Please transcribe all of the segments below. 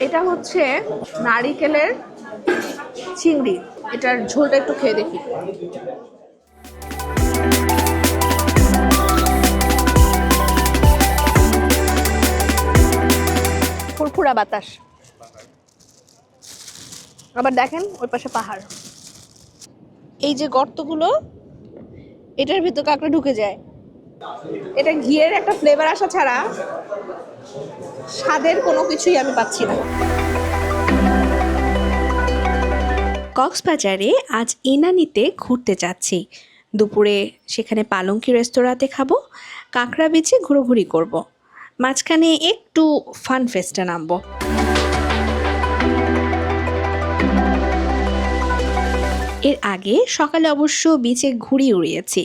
এটা হচ্ছে নারিকেলের চিংড়ি। এটার ঝোলটা একটু খেয়ে দেখি। ফুরফুরা বাতাস। আবার দেখেন ওই পাশে পাহাড়। এই যে গর্তগুলো, এটার ভিতর কাঁকড়া ঢুকে যায়। এটা ঘিয়ের একটা ফ্লেভার আসা ছাড়া স্বাদের কোনো কিছুই আমি পাচ্ছি না। কক্সবাজারে আজ ইনানিতে ঘুরতে যাচ্ছি। দুপুরে সেখানে পালঙ্কি রেস্তোরাঁতে খাবো, কাঁকড়া বিচে ঘোরাঘুরি করব, মাঝখানে একটু ফান ফেস্টে নামবো। এর আগে সকালে অবশ্য বিচে ঘুড়ি উড়িয়েছি,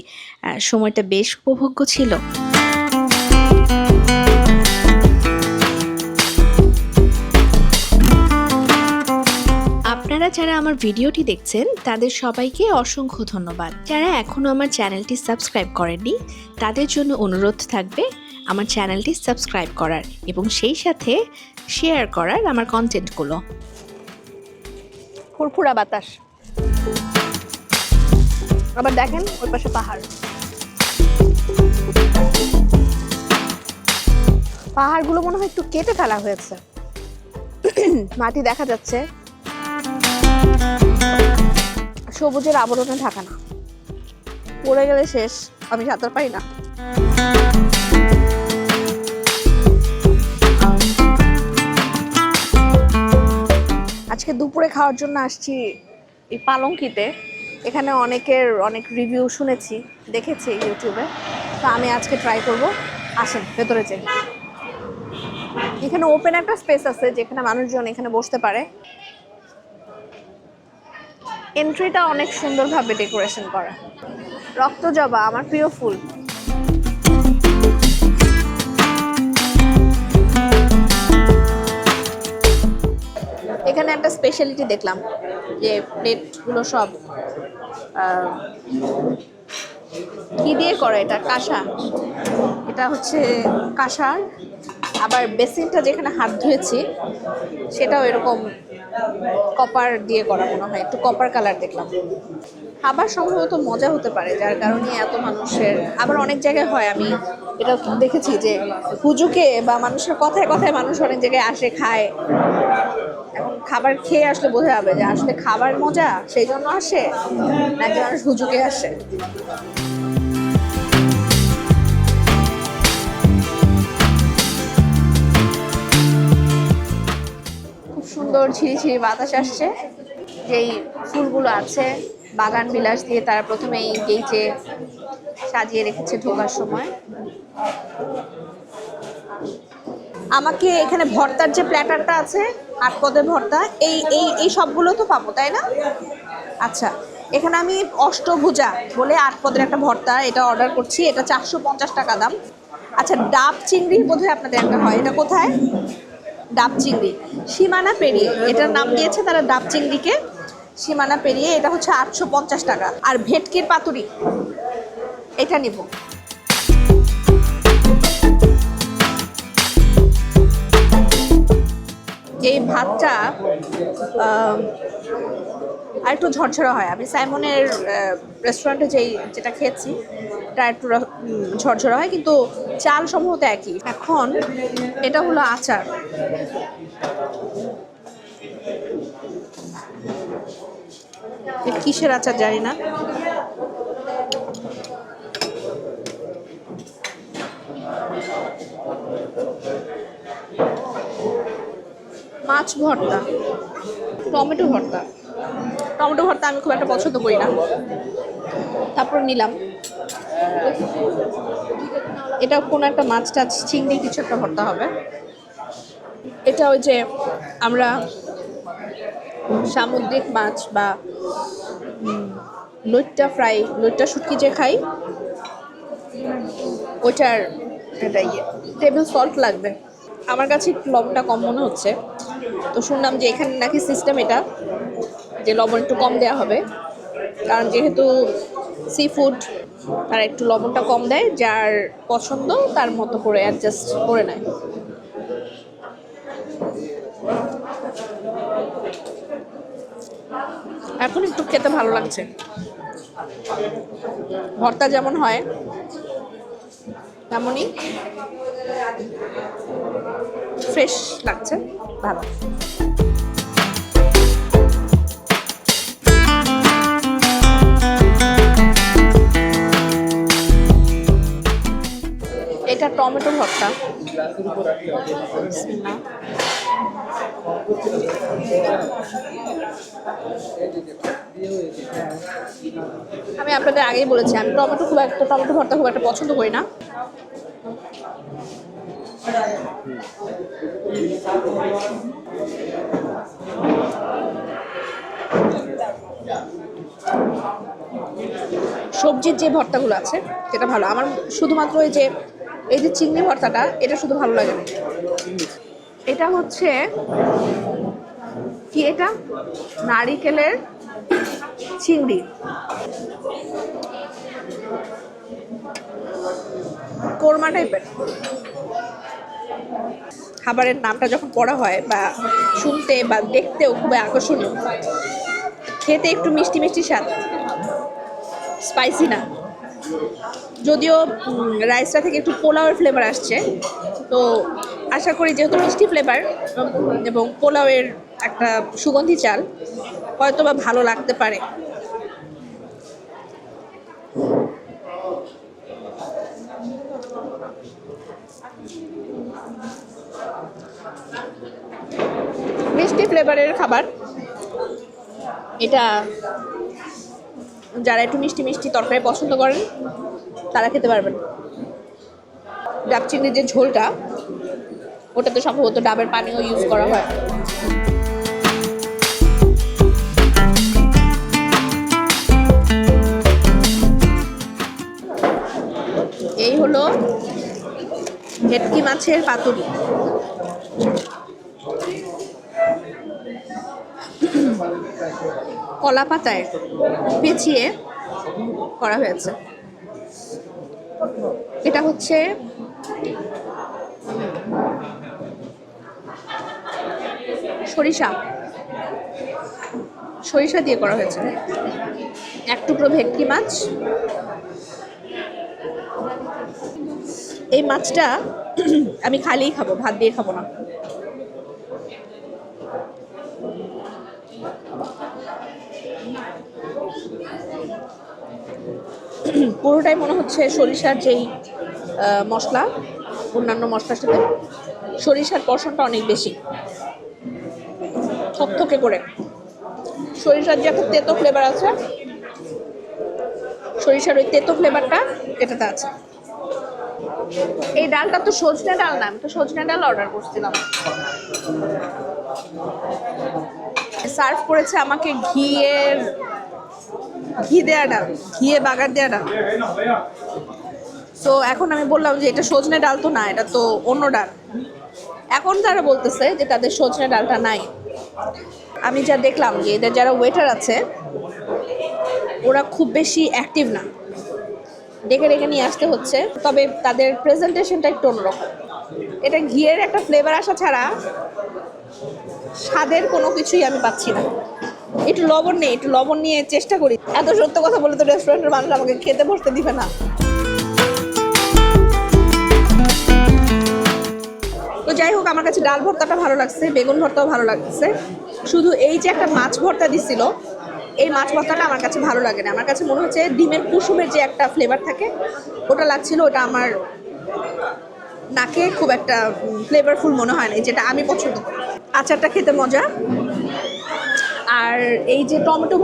সময়টা বেশ উপভোগ্য ছিল। আপনারা যারা আমার ভিডিওটি দেখছেন তাদের সবাইকে অসংখ্য ধন্যবাদ। যারা এখনও আমার চ্যানেলটি সাবস্ক্রাইব করেননি তাদের জন্য অনুরোধ থাকবে আমার চ্যানেলটি সাবস্ক্রাইব করার এবং সেই সাথে শেয়ার করার আমার কন্টেন্টগুলো। ফুরফুরা বাতাস। আবার দেখেন ওই পাশে পাহাড়। পাহাড়গুলো মনে হয় একটু কেটে ফেলা হয়েছে, মাটি দেখা যাচ্ছে, সবুজের আবরণে ঢাকা না। পড়ে গেলে শেষ, আমি সাঁতার পারি না। আজকে দুপুরে খাওয়ার জন্য আসছি এই পালঙ্কিতে। এখানে অনেকের অনেক রিভিউ শুনেছি, দেখেছি ইউটিউবে, তো আমি আজকে ট্রাই করব। আসেন ভেতরে যাই। এখানে ওপেন একটা স্পেস আছে যেখানে মানুষজন এখানে বসতে পারে। এন্ট্রিটা অনেক সুন্দরভাবে ডেকোরেশন করা। রক্তজবা আমার প্রিয় ফুল। এখানে একটা স্পেশালিটি দেখলাম যে প্লেটগুলো সব কি দিয়ে করা, এটা কাঁসা, এটা হচ্ছে কাঁসার। আবার বেসিনটা যেখানে হাত ধুয়েছি সেটাও এরকম কপার দিয়ে করা, মনে হয় একটু কপার কালার দেখলাম। খাবার সম্ভবত মজা হতে পারে যার কারণে এত মানুষের। আবার অনেক জায়গায় হয়, আমি এটা দেখেছি যে হুজুকে বা মানুষের কথায় কথায় মানুষ অনেক জায়গায় আসে খায়। এখন খাবার খেয়ে আসলে বোঝা যাবে যে আসলে খাবার মজা সেই জন্য আসে নাকি মানুষ হুজুকে আসে। খুব সুন্দর ঝিরিঝিরি বাতাস আসছে। যেই ফুলগুলো আছে বাগান বিলাস দিয়ে তারা প্রথমে এই গেইটে সাজিয়ে রেখেছে ঢোকার সময়। আমাকে এখানে ভর্তার যে প্ল্যাটারটা আছে, 8 পদের ভর্তা, এই এই এই সবগুলো তো পাবো তাই না? আচ্ছা, এখানে আমি অষ্টভুজা বলে 8 পদের একটা ভর্তা এটা অর্ডার করছি। এটা 450 টাকা দাম। আচ্ছা, ডাব চিংড়ি বোধহয় আপনাদের একটা হয়, এটা কোথায়? ডাব চিংড়ি সীমানা পেরিয়ে এটার নাম দিয়েছে তারা, ডাব চিংড়িকে সীমানা পেরিয়ে। এটা হচ্ছে 850 টাকা। আর ভেটকির পাতুরি এটা নিব। এই ভাতটা আর একটু ঝরঝরা হয়। আমি সাইমনের রেস্টুরেন্টে যেটা খেয়েছি এটা একটু ঝরঝরা হয়, কিন্তু চাল সম্ভবত একই। এখন এটা হলো আচার। কিসের আচার জানি না। মাছ ভর্তা, টমেটো ভর্তা। টমেটো ভর্তা আমি খুব একটা পছন্দ করি না, তারপর নিলাম। এটা কোনো একটা মাছ টাছ চিংড়ি কিছু একটা ভর্তা হবে। এটা ওই যে আমরা সামুদ্রিক মাছ বা লইট্টা ফ্রাই, লইট্টা শুটকি যে খাই ওইটার এটা টেবিল সল্ট লাগবে। আমার কাছে একটু লবণটা কম মনে হচ্ছে, তো শুনলাম যে এখানে নাকি সিস্টেম এটা যে লবণ একটু কম দেওয়া হবে, কারণ যেহেতু সি ফুড তারা একটু লবণটা কম দেয়, যার পছন্দ তার মতো করে অ্যাডজাস্ট করে নেয়। এখন একটু খেতে ভালো লাগছে। ভর্তা যেমন হয় তেমনই ফ্রেশ লাগছে, ভালো। এটা টমেটো ভর্তা। বিসমিল্লাহ। আমি আপনাদের আগেই বলেছি আমি টমেটো ভর্তা খুব একটা পছন্দ করি না। সবজির যে ভর্তাগুলো আছে সেটা ভালো। আমার শুধুমাত্র এই যে চিংড়ি ভর্তাটা, এটা শুধু ভালো লাগে না। এটা হচ্ছে কি, এটা নারিকেলের চিংড়ি, কোরমা টাইপের। খাবারের নামটা যখন পড়া হয় বা শুনতে বা দেখতেও খুবই আকর্ষণীয়, খেতে একটু মিষ্টি মিষ্টি স্বাদ, স্পাইসি না। যদিও রাইসটা থেকে একটু পোলাওয়ের ফ্লেভার আসছে, তো আশা করি যেহেতু মিষ্টি ফ্লেভার এবং পোলাওয়ের একটা সুগন্ধি চাল, হয়তো বা ভালো লাগতে পারে। মিষ্টি ফ্লেভারের খাবার এটা, যারা একটু মিষ্টি মিষ্টি তরকারি পছন্দ করেন তারা খেতে পারবেন। ডাব চিংড়ির যে ঝোলটা, ওটাতে সম্ভবত ডাবের পানিও ইউজ করা হয়। এই হলো ভেটকি মাছের পাতুরি। কলা পাতায় পেঁচিয়ে করা হয়েছে। এটা হচ্ছে সরিষা দিয়ে করা হয়েছে। এক টুকরো ভেটকি মাছ। এই মাছটা আমি খালিই খাবো, ভাত দিয়ে খাবো না। পুরোটাই মনে হচ্ছে সরিষার যেই মশলা, অন্যান্য মশলার সাথে সরিষার পোরশনটা অনেক বেশি, থকথকে করে। সরিষার যে একটা তেতো ফ্লেভার আছে, সরিষার ওই তেতো ফ্লেভারটা এটাতে আছে। এই ডালটা তো সজনে ডাল না, আমি তো সজনে ডাল অর্ডার করছিলাম। সার্ভ করেছে আমাকে ঘি দেয়া ডাল, ঘিয়ে বাগার দেয়া ডাল। সো এখন আমি বললাম যে এটা সজনে ডাল তো না, এটা তো অন্য ডাল। এখন তারা বলতেছে যে তাদের সজনে ডালটা নাই। আমি যা দেখলাম যে এদের যারা ওয়েটার আছে ওরা খুব বেশি অ্যাক্টিভ না, ডেকে ডেকে নিয়ে আসতে হচ্ছে। তবে তাদের প্রেজেন্টেশনটা একটু অন্যরকম। এটা ঘিয়ের একটা ফ্লেভার আসা ছাড়া স্বাদের কোনো কিছুই আমি পাচ্ছি না। একটু লবণ নিয়ে চেষ্টা করি। এত সত্য কথা বলে তো রেস্টুরেন্টের মানুষ আমাকে খেতে বসতে দিবে না। তো যাই হোক, আমার কাছে ডাল ভর্তাটা ভালো লাগছে, বেগুন ভর্তাও ভালো লাগছে। শুধু এই যে একটা মাছ ভর্তা দিছিল, এই মাছ ভর্তাটা আমার কাছে ভালো লাগে না। আমার কাছে মনে হচ্ছে ডিমের কুসুমের যে একটা ফ্লেভার থাকে ওটা লাগছিল, ওটা আমার নাকে খুব একটা ফ্লেভারফুল মনে হয় না, যেটা আমি পছন্দ করি। আচারটা খেতে মজা। আর এই যে টমেটো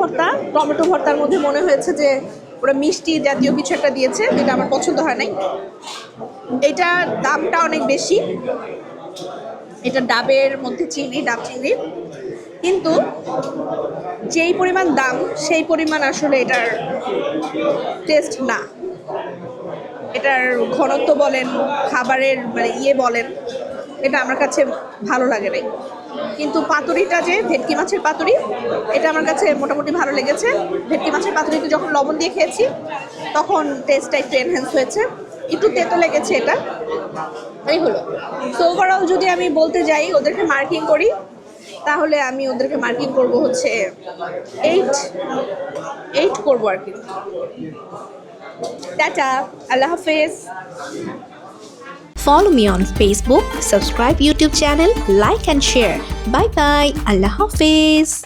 ভর্তার মধ্যে মনে হয়েছে যে ওরা মিষ্টি জাতীয় কিছু একটা দিয়েছে, যেটা আমার পছন্দ হয় নাই। এটার দামটা অনেক বেশি, এটা ডাবের মধ্যে ডাব চিংড়ি, কিন্তু যেই পরিমাণ দাম সেই পরিমাণ আসলে এটার টেস্ট না। এটার ঘনত্ব বলেন, খাবারের বলেন, এটা আমার কাছে ভালো লাগে নাই। কিন্তু পাতুরিটা, যে ভেটকি মাছের পাতুরি, এটা আমার কাছে মোটামুটি ভালো লেগেছে। ভেটকি মাছের পাতুরিতে যখন লবণ দিয়ে খেয়েছি তখন টেস্টটা একটু এনহ্যান্স হয়েছে, একটু তেতো লেগেছে এটা, এই হলো। তো ওভারঅল যদি আমি বলতে যাই, ওদেরকে মার্কিং করি তাহলে আমি ওদেরকে মার্কিং করব হচ্ছে 8 করবো আর কি। টাটা, আল্লাহ হাফেজ। Follow me on Facebook, subscribe YouTube channel, like and share. Bye bye. Allah Hafiz.